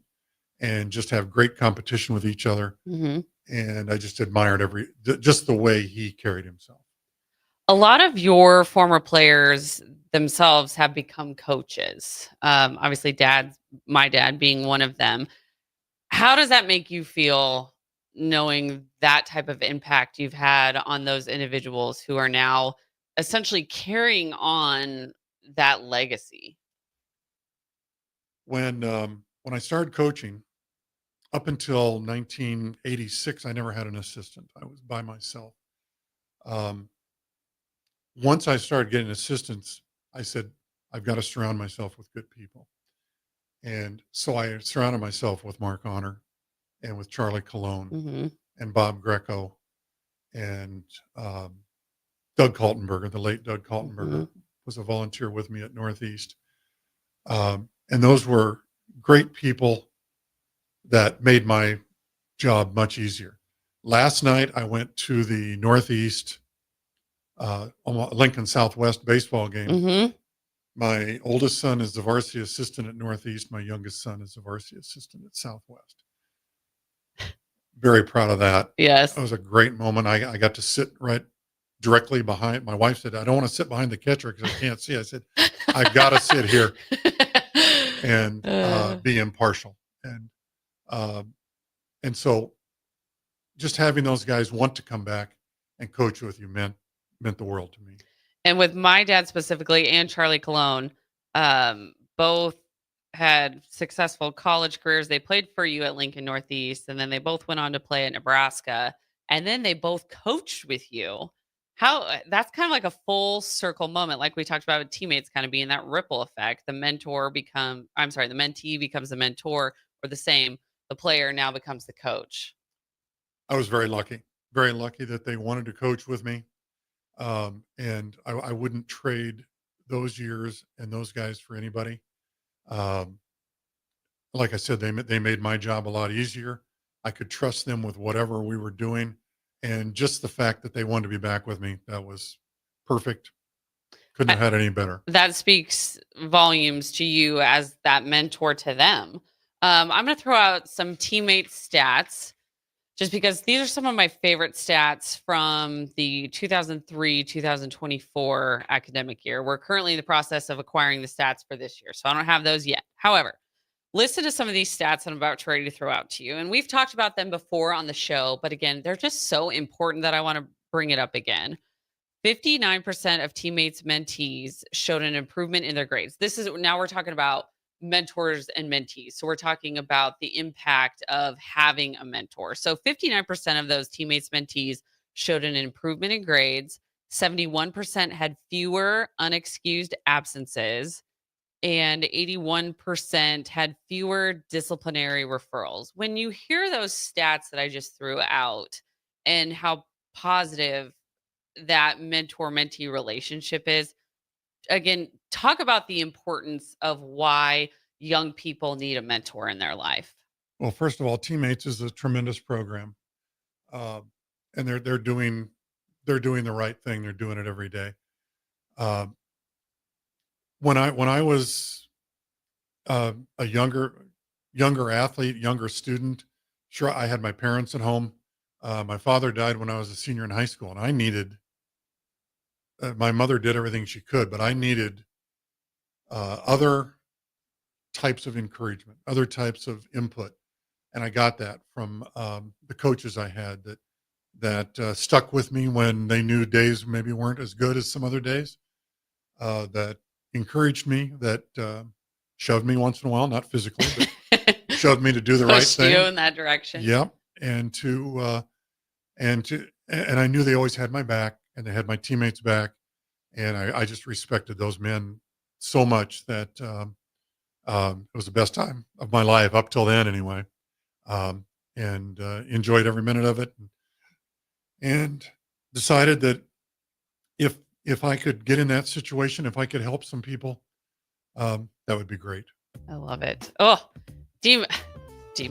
and just have great competition with each other. Mm-hmm. And I just admired just the way he carried himself. A lot of your former players themselves have become coaches. Obviously, my dad being one of them. How does that make you feel, knowing that type of impact you've had on those individuals who are now essentially carrying on that legacy? When I started coaching, up until 1986, I never had an assistant. I was by myself. Once I started getting assistants, I said, I've got to surround myself with good people. And so I surrounded myself with Mark Honor and with Charlie Colon and Bob Greco and Doug Kaltenberger. The late Doug Kaltenberger was a volunteer with me at Northeast. And those were great people that made my job much easier. Last night, I went to the Northeast Lincoln Southwest baseball game. My oldest son is the varsity assistant at Northeast. My youngest son is the varsity assistant at Southwest. Very proud of that. Yes. It was a great moment. I got to sit right directly behind. My wife said, I don't want to sit behind the catcher because I can't see. I said, I've got to sit here and be impartial. And so just having those guys want to come back and coach with you meant the world to me. And with my dad specifically and Charlie Colon, both had successful college careers. They played for you at Lincoln Northeast, and then they both went on to play at Nebraska, and then they both coached with you. That's kind of like a full circle moment, like we talked about with teammates, kind of being that ripple effect. The mentee becomes the mentor, or the same. The player now becomes the coach. I was very lucky that they wanted to coach with me. And I wouldn't trade those years and those guys for anybody. Like I said, they made my job a lot easier. I could trust them with whatever we were doing. And just the fact that they wanted to be back with me, that was perfect. Couldn't have had any better. That speaks volumes to you as that mentor to them. I'm going to throw out some teammate stats just because these are some of my favorite stats from the 2023-2024 academic year. We're currently in the process of acquiring the stats for this year, so I don't have those yet. However, listen to some of these stats I'm about to ready to throw out to you. And we've talked about them before on the show, but again, they're just so important that I want to bring it up again. 59% of teammates mentees showed an improvement in their grades. Now we're talking about mentors and mentees. So we're talking about the impact of having a mentor. So 59% of those teammates mentees showed an improvement in grades. 71% had fewer unexcused absences, and 81% had fewer disciplinary referrals. When you hear those stats that I just threw out and how positive that mentor-mentee relationship is, again, talk about the importance of why young people need a mentor in their life. Well, first of all, TeamMates is a tremendous program, and they're doing the right thing. They're doing it every day. When I was a younger athlete, younger student, sure, I had my parents at home. My father died when I was a senior in high school, and I needed. My mother did everything she could, but I needed other types of encouragement, other types of input, and I got that from the coaches I had that stuck with me when they knew days maybe weren't as good as some other days. That encouraged me, that shoved me once in a while, not physically, but shoved me to do the right thing. Pushed you in that direction. Yep, and I knew they always had my back, and they had my teammates' back, and I just respected those men so much that it was the best time of my life up till then, anyway, and enjoyed every minute of it, and decided that if I could get in that situation, if I could help some people, that would be great. I love it. Oh, Demo,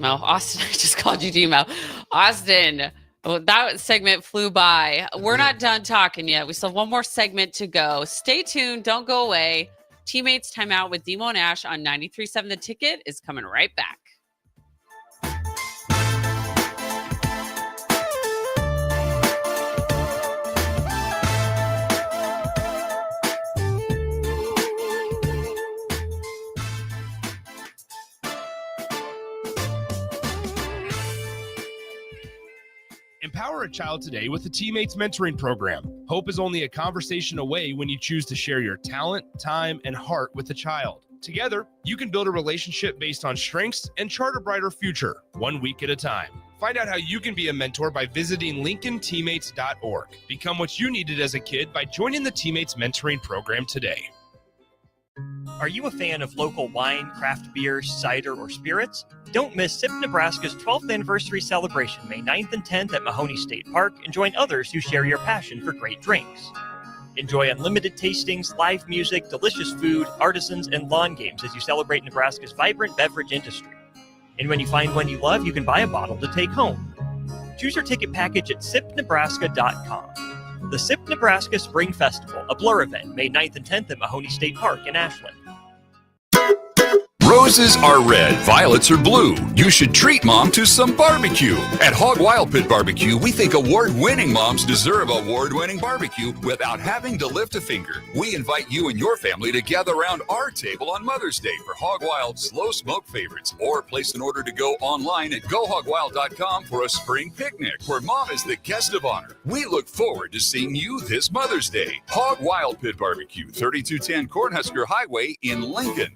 Austin. I just called you Demo. Austin, that segment flew by. We're not done talking yet. We still have one more segment to go. Stay tuned. Don't go away. Teammates Timeout with Demo and Ash on 93.7 The Ticket is coming right back. Empower a child today with the TeamMates mentoring program. Hope is only a conversation away when you choose to share your talent, time, and heart with the child. Together, you can build a relationship based on strengths and chart a brighter future, 1 week at a time. Find out how you can be a mentor by visiting LincolnTeammates.org. Become what you needed as a kid by joining the TeamMates mentoring program today. Are you a fan of local wine, craft beer, cider, or spirits? Don't miss SIP Nebraska's 12th anniversary celebration May 9th and 10th at Mahoney State Park and join others who share your passion for great drinks. Enjoy unlimited tastings, live music, delicious food, artisans, and lawn games as you celebrate Nebraska's vibrant beverage industry. And when you find one you love, you can buy a bottle to take home. Choose your ticket package at sipnebraska.com. The SIP Nebraska Spring Festival, a Blur event, May 9th and 10th at Mahoney State Park in Ashland. Roses are red, violets are blue. You should treat mom to some barbecue. At Hog Wild Pit Barbecue, we think award-winning moms deserve award-winning barbecue without having to lift a finger. We invite you and your family to gather around our table on Mother's Day for Hog Wild slow smoke favorites, or place an order to go online at gohogwild.com for a spring picnic where mom is the guest of honor. We look forward to seeing you this Mother's Day. Hog Wild Pit Barbecue, 3210 Cornhusker Highway in Lincoln.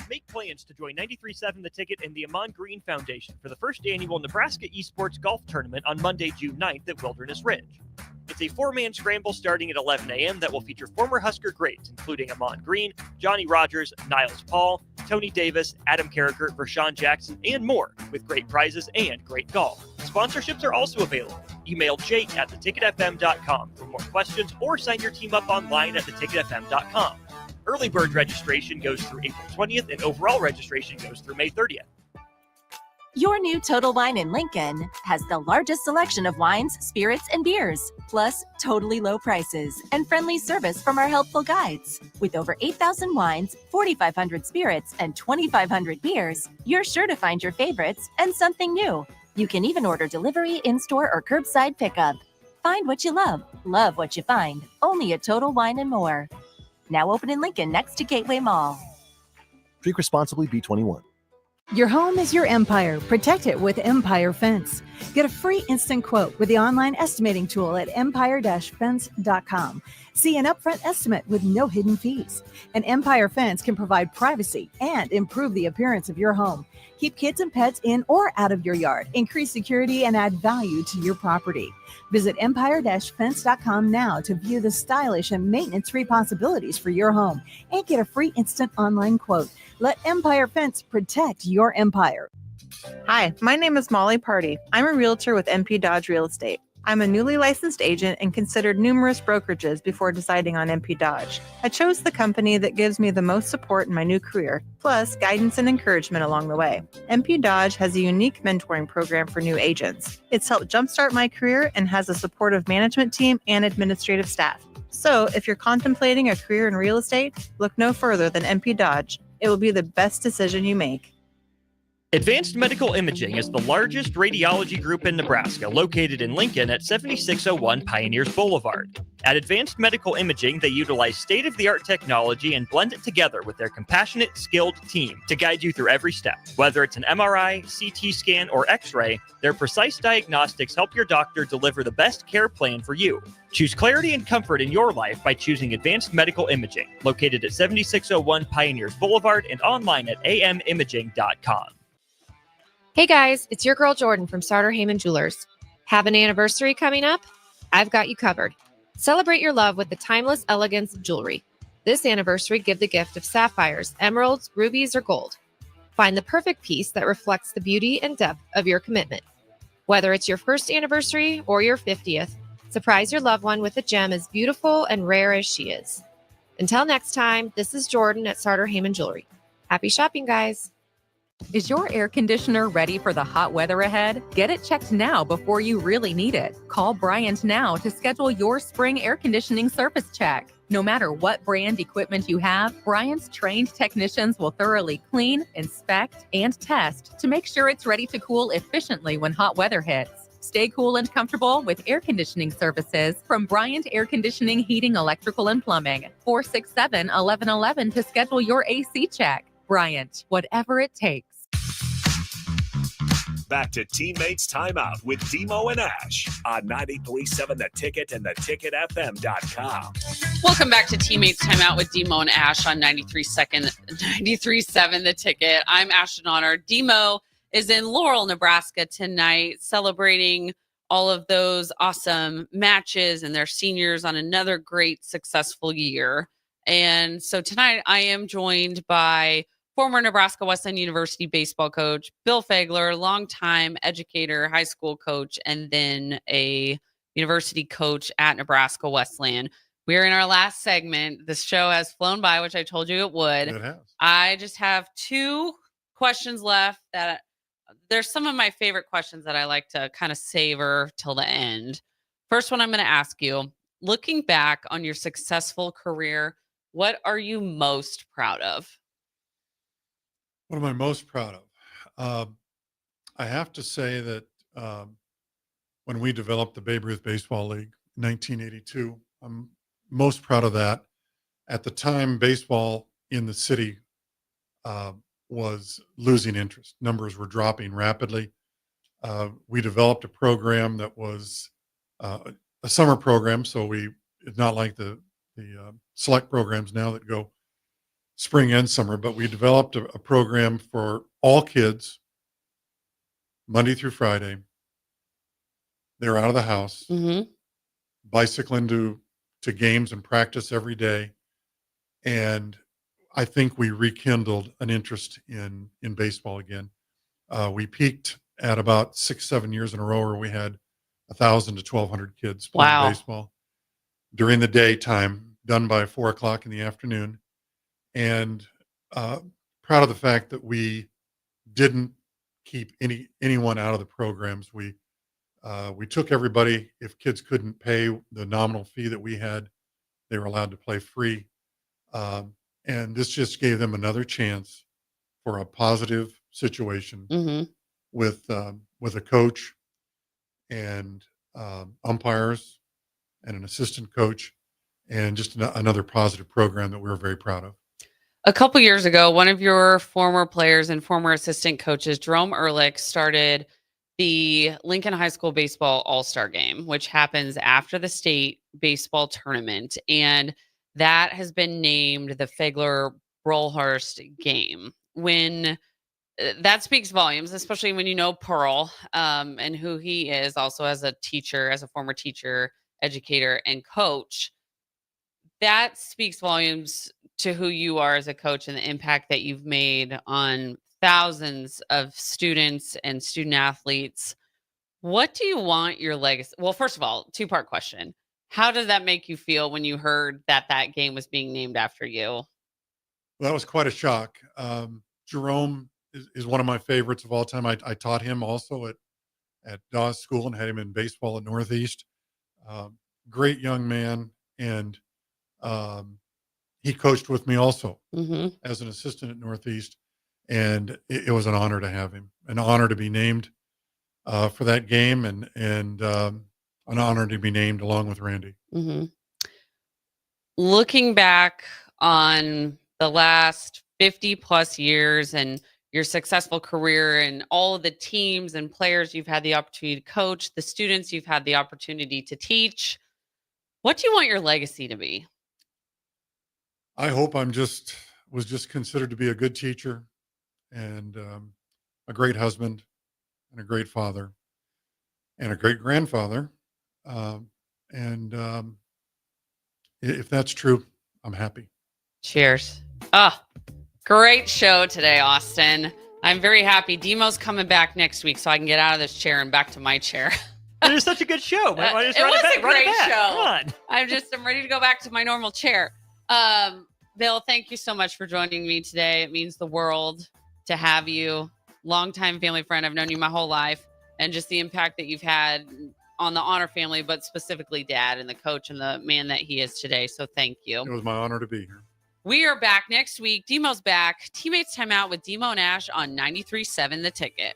Make plans to join 93.7 The Ticket and the Amon Green Foundation for the first annual Nebraska Esports Golf Tournament on Monday, June 9th at Wilderness Ridge. It's a four-man scramble starting at 11 a.m. that will feature former Husker greats, including Amon Green, Johnny Rogers, Niles Paul, Tony Davis, Adam Carricker, Vershawn Jackson, and more, with great prizes and great golf. Sponsorships are also available. Email Jake at theticketfm.com for more questions or sign your team up online at theticketfm.com. Early bird registration goes through April 20th, and overall registration goes through May 30th. Your new Total Wine in Lincoln has the largest selection of wines, spirits, and beers, plus totally low prices and friendly service from our helpful guides. With over 8,000 wines, 4,500 spirits, and 2,500 beers, you're sure to find your favorites and something new. You can even order delivery, in-store, or curbside pickup. Find what you love what you find, only at Total Wine & More. Now open in Lincoln next to Gateway Mall. Drink responsibly, B21. Your home is your empire. Protect it with Empire Fence. Get a free instant quote with the online estimating tool at empire-fence.com. See an upfront estimate with no hidden fees. An Empire Fence can provide privacy and improve the appearance of your home. Keep kids and pets in or out of your yard. Increase security and add value to your property. Visit empire-fence.com now to view the stylish and maintenance-free possibilities for your home and get a free instant online quote. Let Empire Fence protect your empire. Hi, my name is Molly Party. I'm a realtor with MP Dodge Real Estate. I'm a newly licensed agent and considered numerous brokerages before deciding on MP Dodge. I chose the company that gives me the most support in my new career, plus guidance and encouragement along the way. MP Dodge has a unique mentoring program for new agents. It's helped jumpstart my career and has a supportive management team and administrative staff. So if you're contemplating a career in real estate, look no further than MP Dodge. It will be the best decision you make. Advanced Medical Imaging is the largest radiology group in Nebraska, located in Lincoln at 7601 Pioneers Boulevard. At Advanced Medical Imaging, they utilize state-of-the-art technology and blend it together with their compassionate, skilled team to guide you through every step. Whether it's an MRI, CT scan, or X-ray, their precise diagnostics help your doctor deliver the best care plan for you. Choose clarity and comfort in your life by choosing Advanced Medical Imaging, located at 7601 Pioneers Boulevard and online at amimaging.com. Hey guys, it's your girl Jordan from Sartor Heyman Jewelers. Have an anniversary coming up? I've got you covered. Celebrate your love with the timeless elegance of jewelry. This anniversary, give the gift of sapphires, emeralds, rubies, or gold. Find the perfect piece that reflects the beauty and depth of your commitment. Whether it's your first anniversary or your 50th, surprise your loved one with a gem as beautiful and rare as she is. Until next time, this is Jordan at Sartor Heyman Jewelry. Happy shopping, guys. Is your air conditioner ready for the hot weather ahead? Get it checked now before you really need it. Call Bryant now to schedule your spring air conditioning service check. No matter what brand equipment you have, Bryant's trained technicians will thoroughly clean, inspect, and test to make sure it's ready to cool efficiently when hot weather hits. Stay cool and comfortable with air conditioning services from Bryant Air Conditioning, Heating, Electrical, and Plumbing. 467-1111 to schedule your AC check. Bryant, whatever it takes. Back to Teammates Timeout with Demo and Ash on 93.7 The Ticket and theticketfm.com. Welcome back to Teammates Timeout with Demo and Ash on 93.7 The Ticket. I'm Ashton Honnor. Demo is in Laurel, Nebraska tonight, celebrating all of those awesome matches and their seniors on another great, successful year. And so tonight I am joined by former Nebraska Wesleyan University baseball coach Bill Fagler, longtime educator, high school coach, and then a university coach at Nebraska Wesleyan. We're in our last segment. This show has flown by, which I told you it would. It has. I just have two questions left that there's some of my favorite questions that I like to kind of savor till the end. First one I'm going to ask you, looking back on your successful career, what are you most proud of? What am I most proud of? I have to say that when we developed the Babe Ruth Baseball League in 1982, I'm most proud of that. At the time, baseball in the city was losing interest. Numbers were dropping rapidly. We developed a program that was a summer program, so it's not like the select programs now that go spring and summer, but we developed a program for all kids, Monday through Friday. They're out of the house, bicycling to games and practice every day. And I think we rekindled an interest in baseball again. We peaked at about 6-7 years in a row where we had 1,000 to 1,200 kids playing baseball during the daytime, done by 4:00 in the afternoon. And proud of the fact that we didn't keep anyone out of the programs. We took everybody. If kids couldn't pay the nominal fee that we had, they were allowed to play free. And this just gave them another chance for a positive situation with a coach and umpires and an assistant coach, and just another positive program that we were very proud of. A couple years ago, one of your former players and former assistant coaches, Jerome Ehrlich, started the Lincoln High School Baseball All-Star Game, which happens after the state baseball tournament. And that has been named the Fagler Brollhurst Game. When that speaks volumes, especially when you know Pearl and who he is also as a teacher, as a former teacher, educator, and coach. That speaks volumes to who you are as a coach and the impact that you've made on thousands of students and student athletes. What do you want your legacy? Well, first of all, two-part question. How did that make you feel when you heard that that game was being named after you? Well, that was quite a shock. Jerome is one of my favorites of all time. I taught him also at Dawes School and had him in baseball at Northeast. Great young man. And he coached with me also as an assistant at Northeast. And it was an honor to have him, an honor to be named for that game, and an honor to be named along with Randy. Looking back on the last 50 plus years and your successful career and all of the teams and players you've had the opportunity to coach, the students you've had the opportunity to teach, what do you want your legacy to be? I hope was just considered to be a good teacher and a great husband and a great father and a great grandfather. If that's true, I'm happy. Cheers. Great show today, Austin. I'm very happy. Demo's coming back next week so I can get out of this chair and back to my chair. It was such a good show. It was a great show. Come on. I'm ready to go back to my normal chair. Bill, thank you so much for joining me today. It means the world to have you. Longtime family friend. I've known you my whole life, and just the impact that you've had on the Honor family, but specifically Dad and the coach and the man that he is today. So thank you. It was my honor to be here. We are back next week. Demo's back. Teammates Timeout with Demo and Ash on 93.7 The Ticket.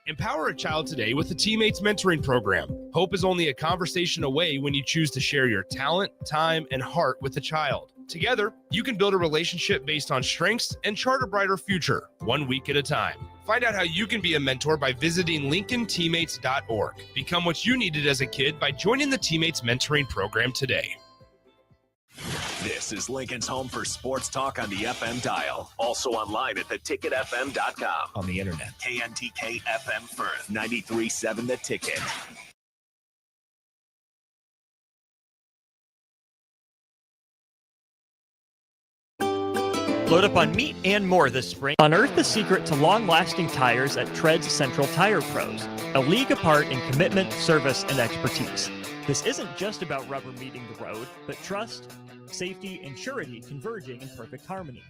Empower a child today with the TeamMates mentoring program. Hope is only a conversation away when you choose to share your talent, time, and heart with the child. Together, you can build a relationship based on strengths and chart a brighter future, 1 week at a time. Find out how you can be a mentor by visiting LincolnTeammates.org. Become what you needed as a kid by joining the TeamMates mentoring program today. This is Lincoln's home for sports talk on the FM dial. Also online at theticketfm.com. On the internet. KNTK FM Firth, 93.7 The Ticket. Load up on meat and more this spring. Unearth the secret to long-lasting tires at Tread's Central Tire Pros, a league apart in commitment, service, and expertise. This isn't just about rubber meeting the road, but trust, safety, and surety converging in perfect harmony.